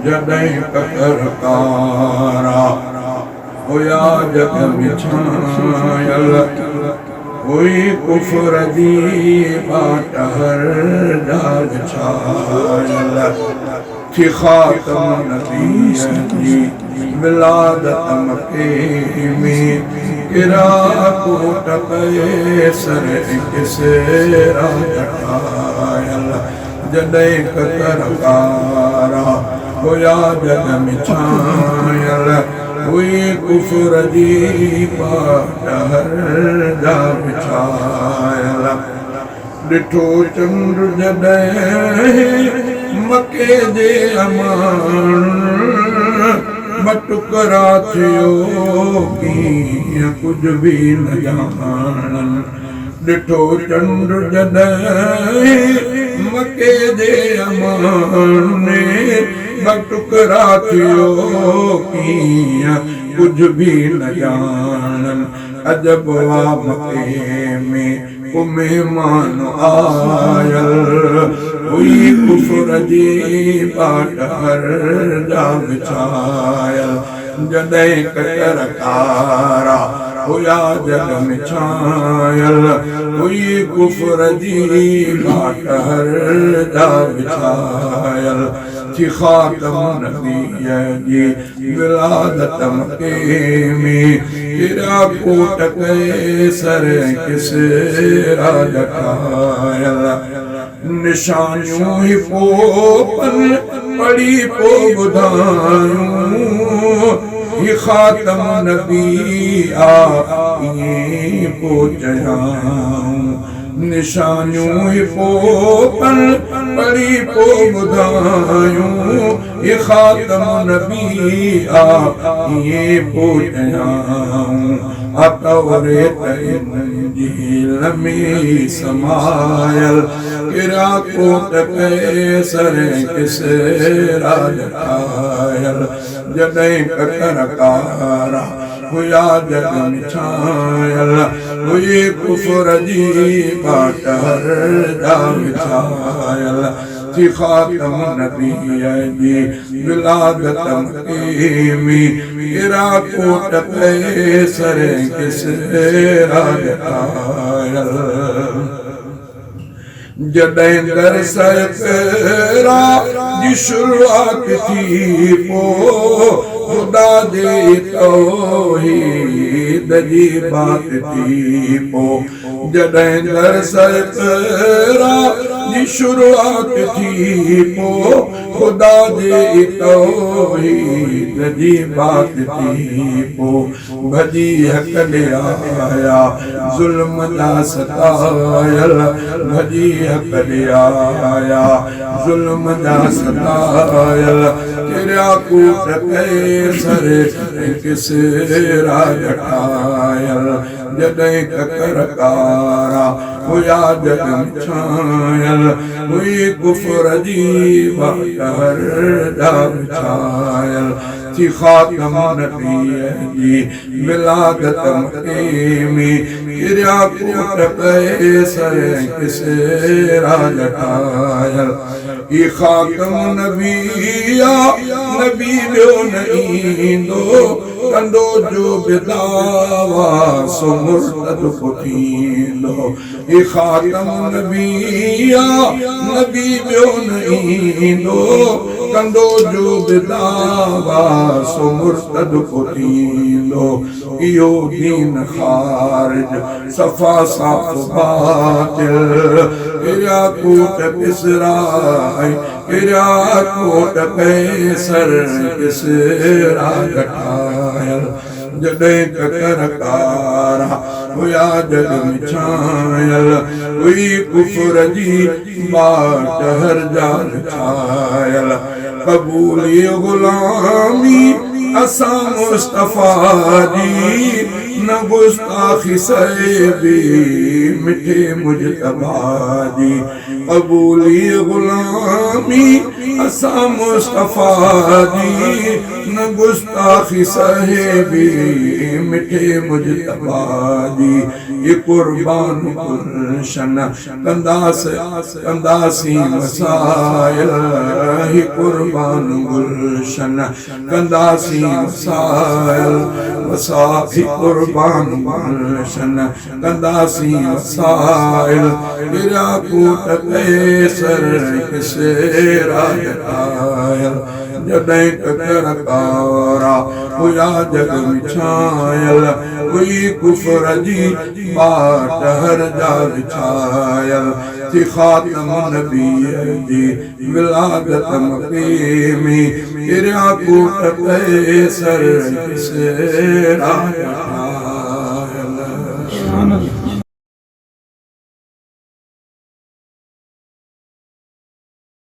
जॾहिं ककरकारा हुया जग विछायल हुई कुफर जी बाट हर जाग छायल थी ख़ातम नबीयन जी विलादत मके में कोट कैसर किसरा जटायल जॾहिं ककरकारा हुया जग मिछायल हुई कुफर जी बाट हर जा विछायल ॾिठो चंड जॾहिं मके जे अमान बटुकरा थियो कीअं कुझु बि न ॼाणन ॾिठो चंड जॾहिं मके जे अमान बटुकरा थियो कीअं कुझु बि न ॼाणन अजब वा मके में मेहमान आयल हुई कुफर जी बाट हर जा विछायल जॾहिं ककरकारा हुया जग मिछायल हुई कुफर जी बाट हर जा विछायल थी ख़ातम नबीयन जी विलादत मके में कोट कैसर किसरा जटायल निशानियूं ही पोपन पढ़ी पो ॿुधायूं ही ख़ातम नबी ईअं पो चयाऊं निशानियूं ही पोपन पढ़ी पो ॿुधायूं ही ख़ातम नबी ईअं पो चयाऊं अतौरेत इंजील में समायल कोट कैसर किसरा जटायल जॾहिं ककरकारा हुया जग मिछायल हुई कुफर जी बाट हर जा विछायल थी ख़ातम नबीयन जी विलादत मके में कोट कैसर किसरा जटायल जॾहिं दरस क़रा जी शुरूआत थी पो खुदा जे तौहीद जी बात थी पो जॾहिं दरस क़रा जी शुरूआत थी पो खुदा जे तौहीद जी बात थी पो भॼी हक़ ॾे आया ज़ुल्म जा सतायल भॼी हक़ ॾे आया ज़ुल्म जा सतायल कोट कैसर किसरा जटायल जॾहिं ककरकारा हुया जग मिछायल हुई कुफर जी बाट हर जा विछायल थी ख़ातम नबीयन जी विलादत मके में कोट कैसर किसरा जटायल ई ख़ातम नबीया नबी ॿियो न ईंदो कंदो जो बिदावा सो मुर्तद थींदो ई ख़ातम नबीया नबी ॿियो न ईंदो कंदो जो बिदावा सो मुर्तद थींदो इहो दीन ख़ारिज सफ़ा साफ़ बातिल कोट किसरा कोट कैसर किसरा जटायल जॾहिं ककरकारा हुया जग मिछायल हुई कुफर जी बाट हर जा विछायल क़बूली ग़ुलामी असां मुस्तफ़ा जी न गुस्ताखी सैबी मिठे मुजतबा जी क़बूली ग़ुलामी असा मुस्तफ़ा जी न गुस्ताखी साहिबी मिठे मुजतबा जी ये कुर्बान गुलशन कंदासी मसाइल ही कुर्बान गुलशन कंदासी मसाइल वसाफी कुर्बान गुलशन कंदासी मसाइल गिरा कूट कैसर किसे राजकायल जॾहिं ककरकारा हुया जग विछायल हुई कुफर जी बाट हर जा विछायल थी ख़ातम नबीअ जी विलादत मक़ीमी गिरा कूट कैसर किसे राजकायल